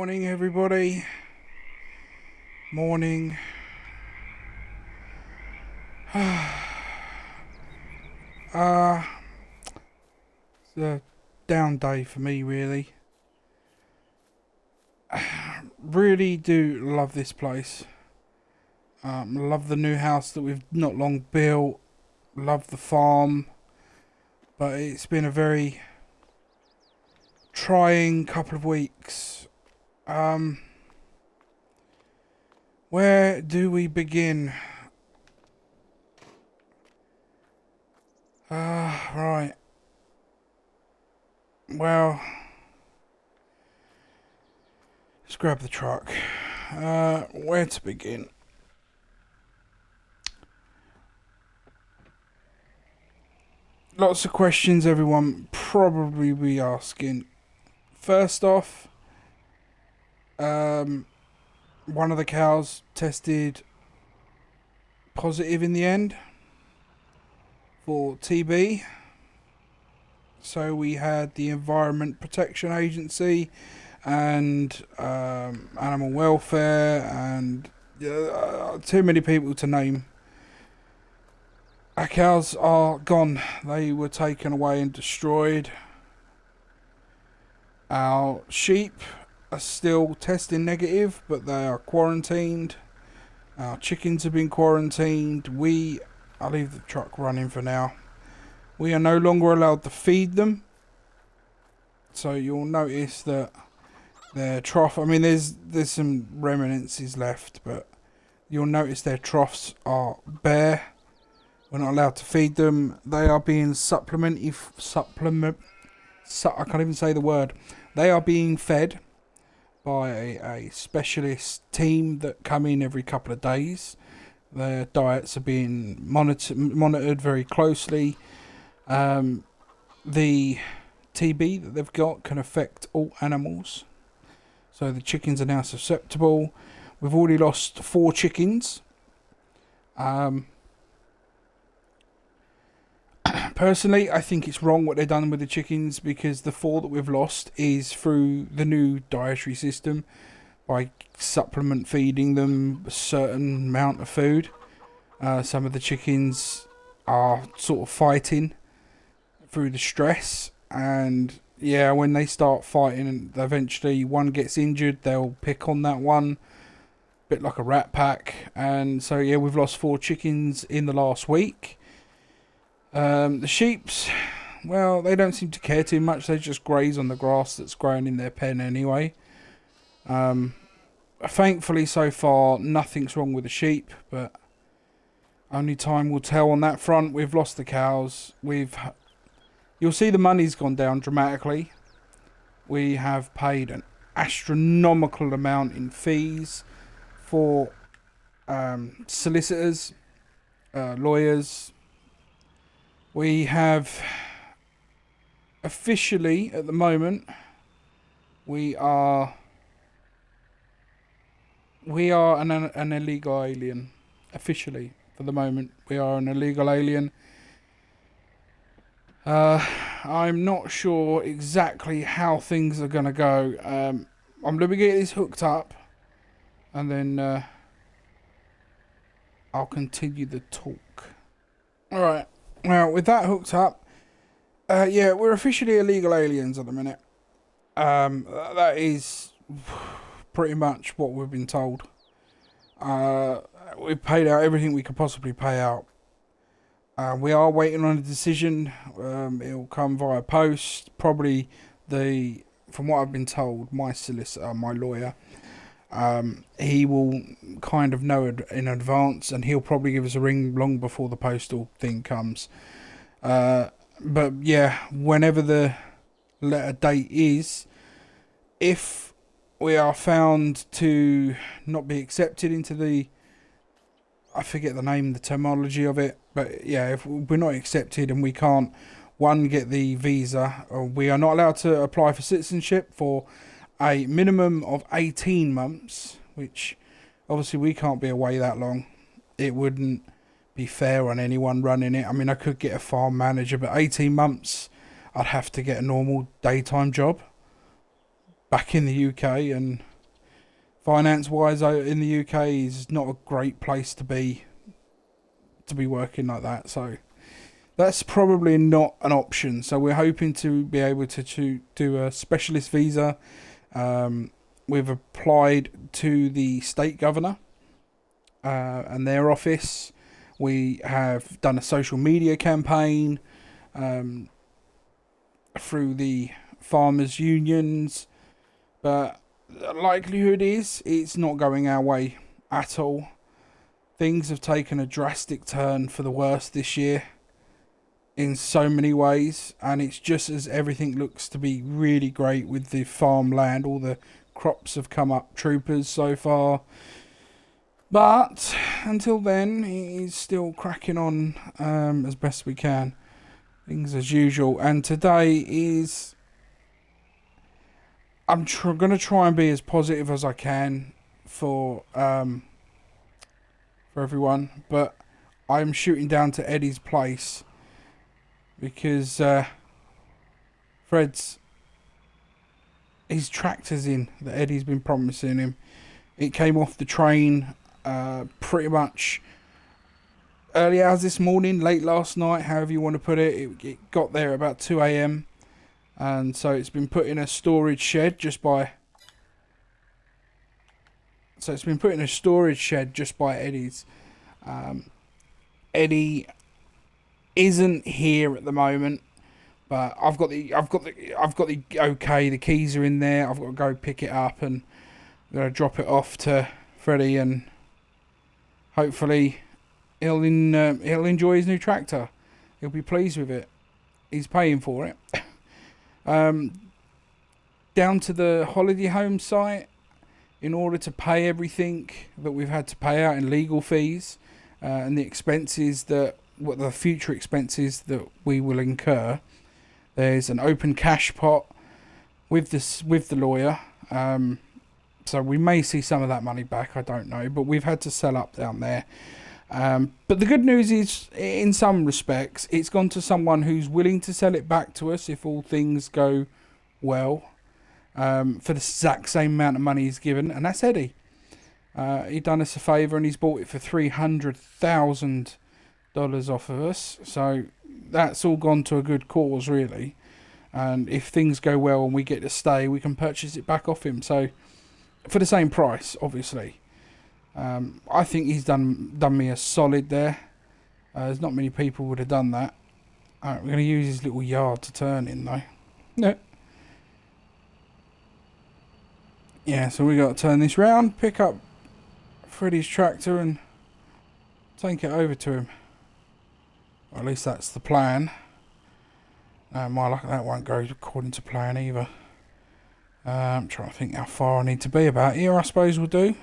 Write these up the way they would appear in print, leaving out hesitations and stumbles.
Morning, everybody. Morning. It's a down day for me, really. Really do love this place. Love the new house that we've not long built. Love the farm. But it's been a very trying couple of weeks. Where do we begin? Right. Well, let's grab the truck. Where to begin? Lots of questions everyone probably be asking. First off, one of the cows tested positive in the end for TB. So we had the Environment Protection Agency and Animal Welfare and too many people to name. Our cows are gone. They were taken away and destroyed. Our sheep are still testing negative, but they are quarantined. Our chickens have been quarantined. I'll leave the truck running for now. We are no longer allowed to feed them. So you'll notice that their trough, I mean there's some reminiscences left, but you'll notice their troughs are bare. We're not allowed to feed them. They are being I can't even say the word. They are being fed by a specialist team that come in every couple of days. Their diets are being monitored very closely. The TB that they've got can affect all animals. So the chickens are now susceptible. We've already lost 4 chickens. Personally, I think it's wrong what they've done with the chickens, because the 4 that we've lost is through the new dietary system by supplement feeding them a certain amount of food. Some of the chickens are sort of fighting through the stress, and yeah, when they start fighting and eventually one gets injured, they'll pick on that one, bit like a rat pack. And so yeah, we've lost 4 chickens in the last week. The sheeps, well, they don't seem to care too much. They just graze on the grass that's growing in their pen anyway. Thankfully, so far, nothing's wrong with the sheep, but only time will tell on that front. We've lost the cows. You'll see the money's gone down dramatically. We have paid an astronomical amount in fees for solicitors, lawyers. We have officially, at the moment, we are an illegal alien. Officially, for the moment, we are an illegal alien. I'm not sure exactly how things are going to go. I'm going to get this hooked up, and then I'll continue the talk. Alright, well, with that hooked up, yeah, we're officially illegal aliens at the minute. That is pretty much what we've been told. We've paid out everything we could possibly pay out. We are waiting on a decision. It'll come via post. Probably from what I've been told, my solicitor, my lawyer, he will kind of know in advance, and he'll probably give us a ring long before the postal thing comes. But yeah, whenever the letter date is, if we are found to not be accepted into I forget the name, the terminology of it, but yeah, if we're not accepted and we can't, get the visa, or we are not allowed to apply for citizenship for a minimum of 18 months, which obviously we can't be away that long. It wouldn't be fair on anyone running it. I mean, I could get a farm manager, but 18 months, I'd have to get a normal daytime job back in the UK, and finance wise in the UK is not a great place to be working like that. So that's probably not an option. So we're hoping to be able to do a specialist visa. We've applied to the state governor and their office. We have done a social media campaign through the farmers' unions, but the likelihood is it's not going our way at all. Things have taken a drastic turn for the worse this year in so many ways, and it's just as everything looks to be really great with the farmland. All the crops have come up troopers so far, but until then he's still cracking on as best we can, things as usual. And today is, I'm going to try and be as positive as I can for everyone, but I'm shooting down to Eddie's place because Fred's, his tractor's in that Eddie's been promising him. It came off the train pretty much early hours this morning, late last night, however you want to put it. It got there about 2 a.m. and so it's been put in a storage shed just by Eddie's. Eddie isn't here at the moment, but I've got the okay. The keys are in there. I've got to go pick it up and I'm gonna drop it off to Freddie, and hopefully he'll enjoy his new tractor. He'll be pleased with it. He's paying for it. Down to the holiday home site in order to pay everything that we've had to pay out in legal fees and the expenses the future expenses that we will incur. There's an open cash pot with the lawyer, so we may see some of that money back. I don't know, but we've had to sell up down there. But the good news is, in some respects, it's gone to someone who's willing to sell it back to us if all things go well, for the exact same amount of money he's given, and that's Eddie. He done us a favour and he's bought it for $300,000 off of us. So that's all gone to a good cause, really. And if things go well and we get to stay, we can purchase it back off him. So for the same price, obviously. I think he's done me a solid there. There's not many people would have done that. Alright, we're going to use his little yard to turn in, though. No. Yeah, so we got to turn this round, pick up Freddie's tractor and take it over to him. Or at least that's the plan. My luck, that won't go according to plan either. I'm trying to think how far I need to be. About here, I suppose we'll do.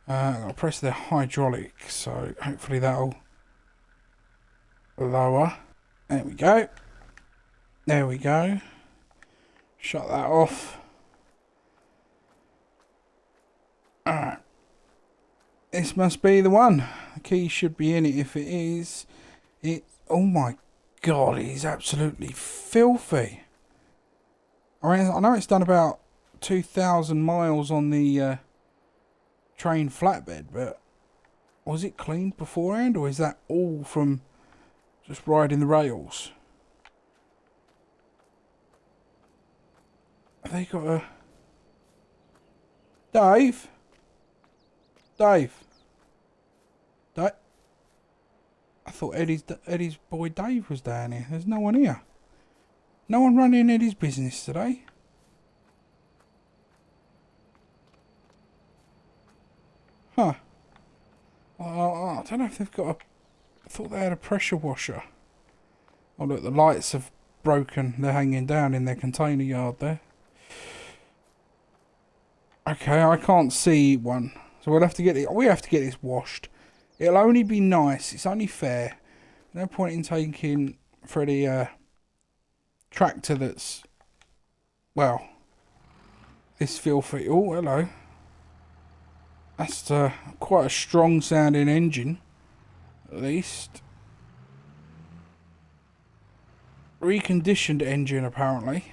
I'll press the hydraulic, so hopefully that'll lower. There we go. There we go. Shut that off. Alright. This must be the one. The key should be in it. If it is, oh my god, it is absolutely filthy. I know it's done about 2,000 miles on the train flatbed, but was it cleaned beforehand, or is that all from just riding the rails? Have they got a... Dave? I thought Eddie's boy Dave was down here. There's no one here. No one running Eddie's business today. Huh. I don't know if they've got a... I thought they had a pressure washer. Oh look, the lights have broken. They're hanging down in their container yard there. Okay, I can't see one. So we have to get this washed. It'll only be nice. It's only fair. No point in taking Freddie a tractor that's, well, this filthy. Oh, hello. That's quite a strong sounding engine, at least. Reconditioned engine, apparently.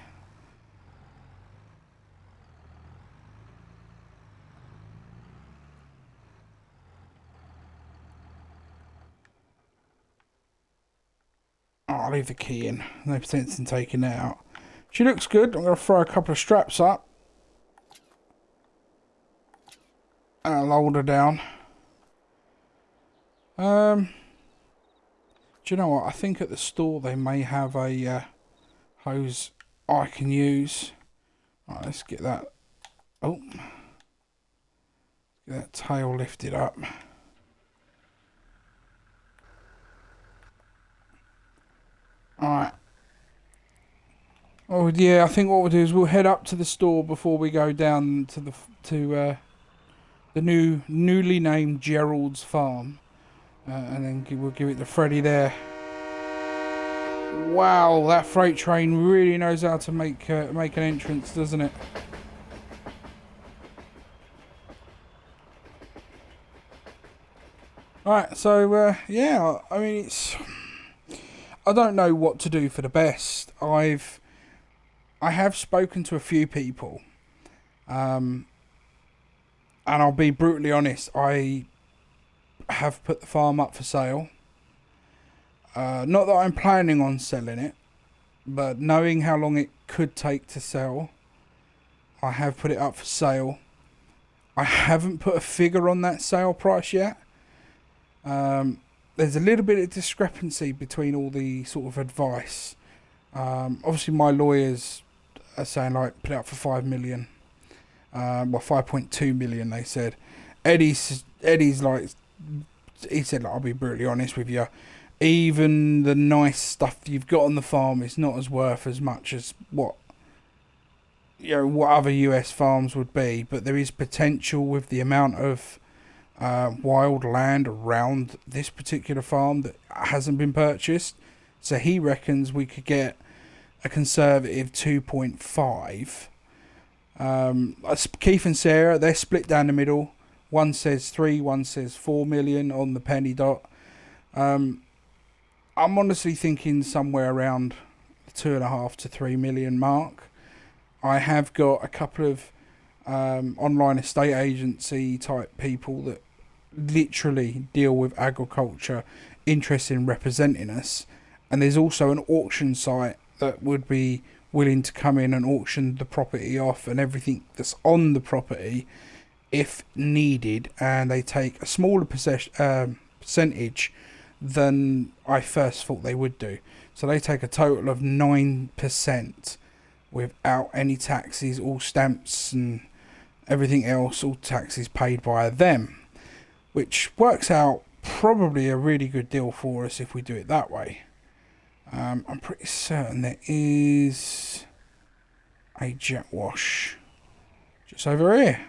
leave the key in. No sense in taking that out. She looks good. I'm going to throw a couple of straps up. And I'll hold her down. Do you know what? I think at the store they may have a hose I can use. Right, let's get that. Oh. Get that tail lifted up. Alright. Oh yeah, I think what we'll do is we'll head up to the store before we go down to the newly named Gerald's Farm, and then we'll give it to Freddie there. Wow, that freight train really knows how to make an entrance, doesn't it? Alright, so yeah, I mean I don't know what to do for the best. I have spoken to a few people, and I'll be brutally honest, I have put the farm up for sale. Not that I'm planning on selling it, but knowing how long it could take to sell, I have put it up for sale. I haven't put a figure on that sale price yet. There's a little bit of discrepancy between all the sort of advice. Obviously my lawyers are saying like put it up for 5 million. Well, 5.2 million they said. Eddie's like, he said, like, I'll be brutally honest with you, even the nice stuff you've got on the farm is not as worth as much as what other US farms would be, but there is potential with the amount of wild land around this particular farm that hasn't been purchased. So he reckons we could get a conservative 2.5. Keith and Sarah, they're split down the middle. One says 3, one says 4 million on the penny dot. I'm honestly thinking somewhere around 2.5 to 3 million mark. I have got a couple of online estate agency type people that literally deal with agriculture interested in representing us, and there's also an auction site that would be willing to come in and auction the property off and everything that's on the property if needed, and they take a smaller percentage than I first thought they would do. So they take a total of 9% without any taxes, all stamps and everything else, all taxes paid by them, which works out probably a really good deal for us if we do it that way. I'm pretty certain there is a jet wash just over here.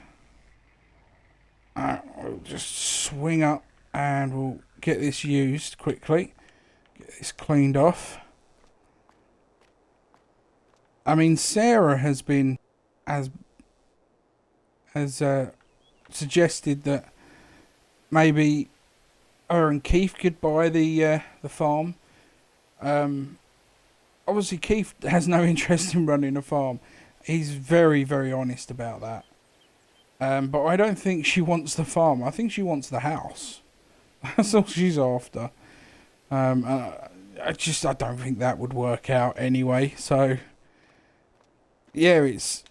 We'll just swing up and we'll get this used quickly, get this cleaned off. I mean, Sarah has been has suggested that maybe her and Keith could buy the farm. Obviously Keith has no interest in running a farm. He's very, very honest about that. But I don't think she wants the farm. I think she wants the house. That's all she's after. I don't think that would work out anyway. So yeah, it's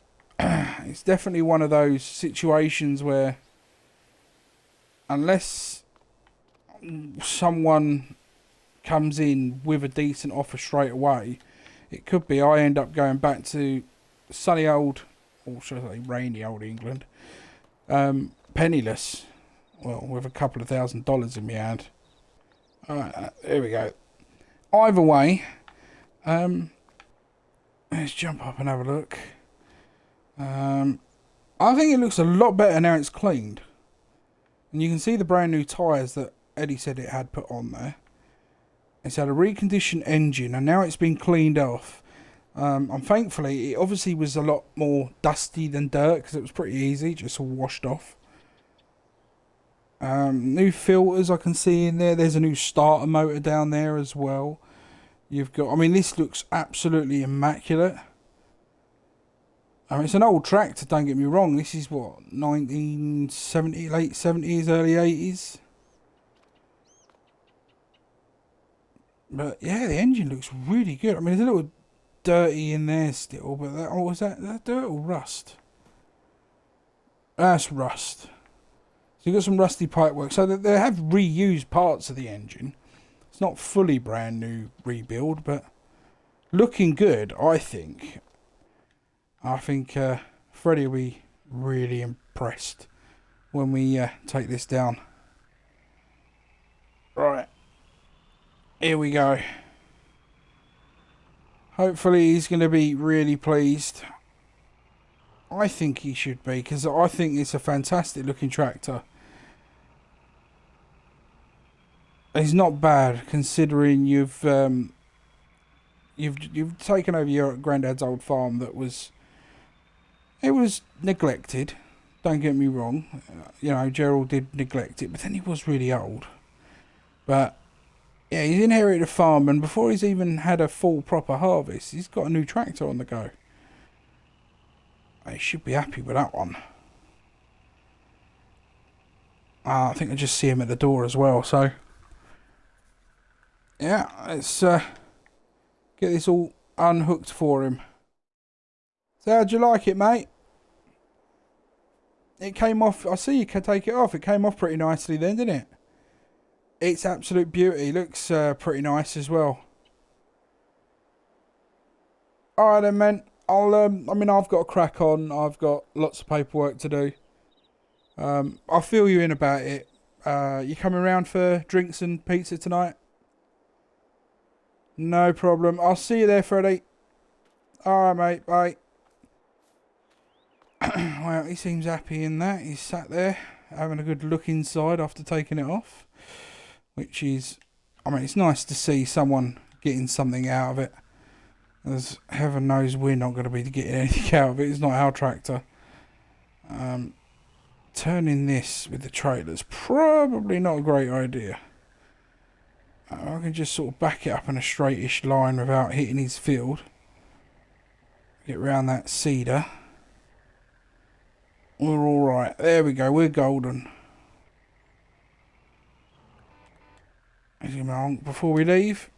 definitely one of those situations where unless someone comes in with a decent offer straight away, it could be I end up going back to sunny old, or should I say rainy old England, penniless, well, with a couple of $1,000 in my hand. Alright, there we go. Either way, let's jump up and have a look. I think it looks a lot better now it's cleaned. And you can see the brand new tyres that Eddie said it had put on there. It's had a reconditioned engine and now it's been cleaned off. And thankfully, it obviously was a lot more dusty than dirt because it was pretty easy, just all washed off. New filters I can see in there. There's a new starter motor down there as well. You've got, I mean, this looks absolutely immaculate. It's an old tractor, don't get me wrong. This is what, 1970, late 70s, early 80s. But yeah, the engine looks really good. I mean, it's a little dirty in there still, but that, oh, was that dirt or rust? That's rust. So you've got some rusty pipework. So that they have reused parts of the engine. It's not fully brand new rebuild, but looking good, I think. I think Freddie will be really impressed when we take this down. Right. Here we go. Hopefully he's going to be really pleased. I think he should be, because I think it's a fantastic looking tractor. It's not bad considering you've taken over your granddad's old farm that was neglected. Don't get me wrong, you know, Gerald did neglect it, but then he was really old. But yeah, he's inherited a farm, and before he's even had a full proper harvest, he's got a new tractor on the go. He should be happy with that one. I think I just see him at the door as well, so yeah, let's get this all unhooked for him. So how'd you like it, mate? It came off, I see you can take it off, it came off pretty nicely then, didn't it? It's absolute beauty. Looks pretty nice as well. Alright then, man. I've got a crack on. I've got lots of paperwork to do. I'll fill you in about it. You coming around for drinks and pizza tonight? No problem. I'll see you there, Freddie. Alright, mate. Bye. Well, he seems happy in that. He's sat there having a good look inside after taking it off. Which is, I mean, it's nice to see someone getting something out of it. As heaven knows we're not going to be getting anything out of it. It's not our tractor. Turning this with the trailer's probably not a great idea. I can just sort of back it up in a straightish line without hitting his field. Get round that cedar. We're alright. There we go. We're golden. Before we leave.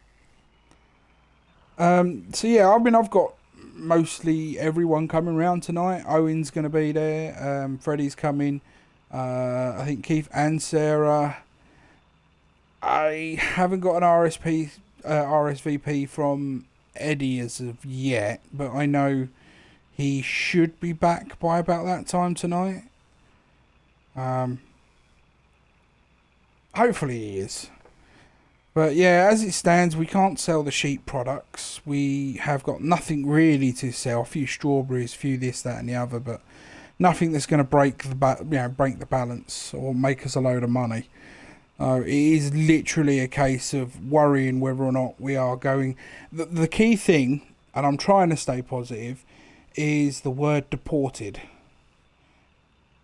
So yeah, I've got mostly everyone coming round tonight. Owen's going to be there. Freddie's coming. I think Keith and Sarah. I haven't got an RSVP from Eddie as of yet, but I know he should be back by about that time tonight. Hopefully he is. But yeah, as it stands, we can't sell the sheep products. We have got nothing really to sell. A few strawberries, a few this, that, and the other, but nothing that's going to break the balance or make us a load of money. It is literally a case of worrying whether or not we are going. The key thing, and I'm trying to stay positive, is the word deported.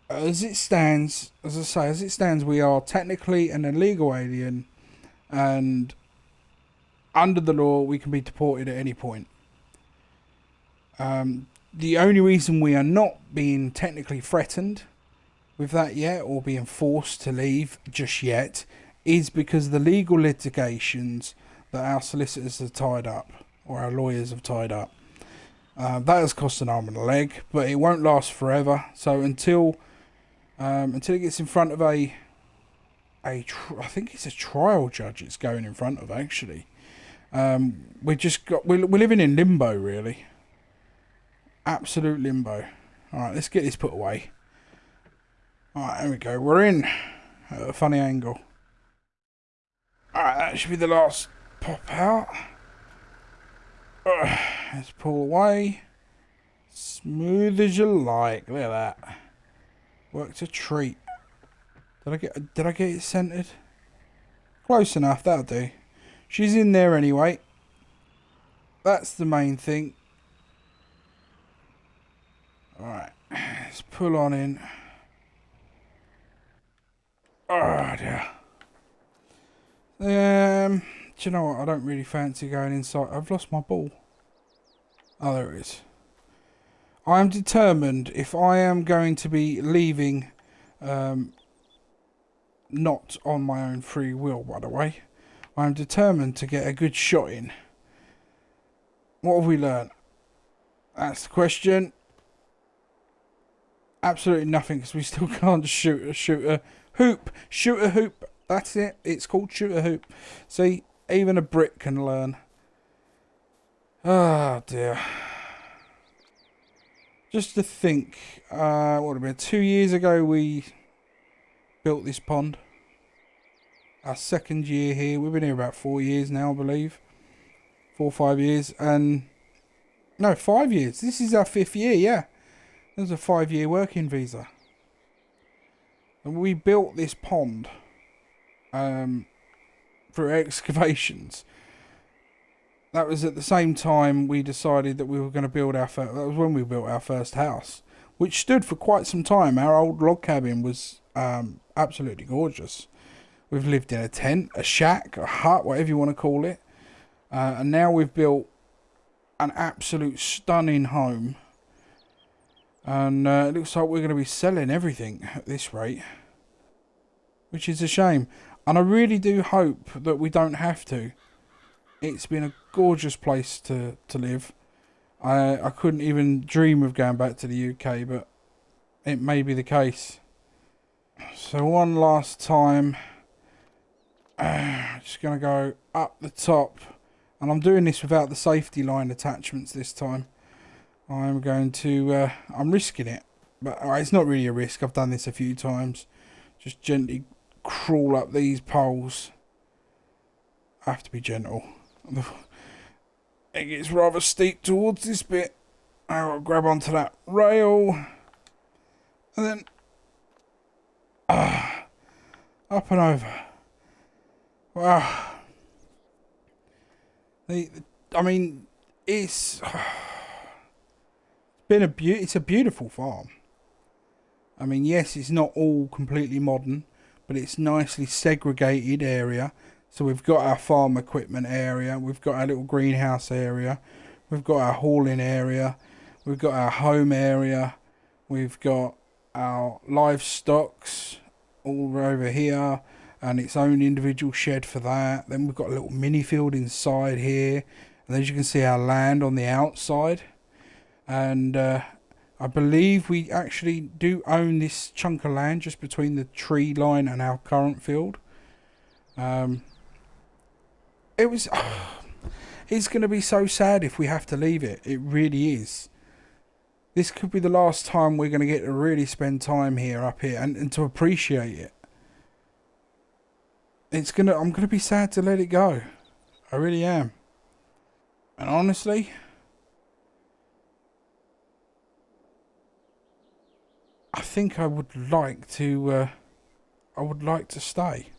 As it stands, we are technically an illegal alien. And under the law, we can be deported at any point. The only reason we are not being technically threatened with that yet, or being forced to leave just yet, is because of the legal litigations that our solicitors have tied up, or our lawyers have tied up. That has cost an arm and a leg, but it won't last forever. So until it gets in front of I think it's a trial judge it's going in front of, actually. We're living in limbo, really. Absolute limbo. Alright, let's get this put away. Alright, there we go. We're in at a funny angle. Alright, that should be the last pop out. Let's pull away. Smooth as you like. Look at that. Worked a treat. Did I get it centered? Close enough, that'll do. She's in there anyway. That's the main thing. Alright, let's pull on in. Oh dear. Do you know what? I don't really fancy going inside. I've lost my ball. Oh, there it is. I am determined, if I am going to be leaving, not on my own free will, by the way, I'm determined to get a good shot in. What have we learned? That's the question. Absolutely nothing, because we still can't shoot a hoop. Shoot a hoop. That's it. It's called shoot a hoop. See, even a brick can learn. Oh dear. Just to think, what would have been 2 years ago we built this pond. Our second year here. We've been here about 4 years now, I believe. 4 or 5 years. And no, 5 years. This is our 5th year, yeah. There's a 5-year working visa. And we built this pond through excavations. That was at the same time we decided that we were going to build our first... That was when we built our first house, which stood for quite some time. Our old log cabin was absolutely gorgeous. We've lived in a tent, a shack, a hut, whatever you want to call it. And now we've built an absolute stunning home. And it looks like we're going to be selling everything at this rate, which is a shame. And I really do hope that we don't have to. It's been a gorgeous place to live. I couldn't even dream of going back to the UK, but it may be the case. So one last time, just going to go up the top. And I'm doing this without the safety line attachments this time. I'm going to, I'm risking it, but it's not really a risk. I've done this a few times. Just gently crawl up these poles. I have to be gentle. It gets rather steep towards this bit. I'll grab onto that rail. And then, up and over. Wow. I mean, it's a beautiful farm. I mean, yes, it's not all completely modern, but it's nicely segregated area. So we've got our farm equipment area, we've got our little greenhouse area, we've got our hauling area, we've got our home area, we've got our livestocks all over here, and its own individual shed for that. Then we've got a little mini field inside here, and as you can see, our land on the outside. And I believe we actually do own this chunk of land just between the tree line and our current field. It's going to be so sad if we have to leave it. It really is. This could be the last time we're going to get to really spend time here, up here, and to appreciate it. I'm going to be sad to let it go. I really am. And honestly, I think I would like to stay.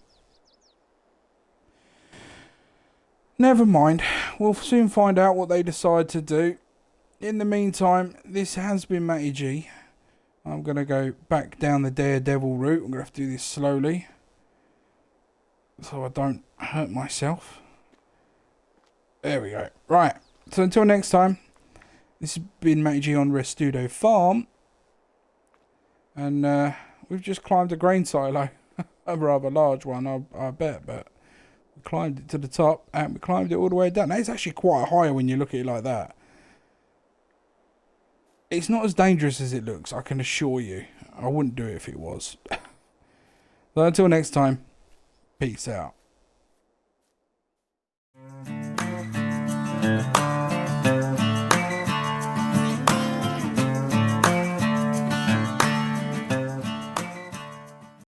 Never mind, we'll soon find out what they decide to do. In the meantime, this has been Matty G. I'm going to go back down the Daredevil route. I'm going to have to do this slowly, so I don't hurt myself. There we go. Right, so until next time, this has been Matty G on Restudo Farm. And we've just climbed a grain silo. A rather large one, I bet, but we climbed it to the top and we climbed it all the way down. Now, it's actually quite high when you look at it like that. It's not as dangerous as it looks, I can assure you. I wouldn't do it if it was. So until next time, peace out.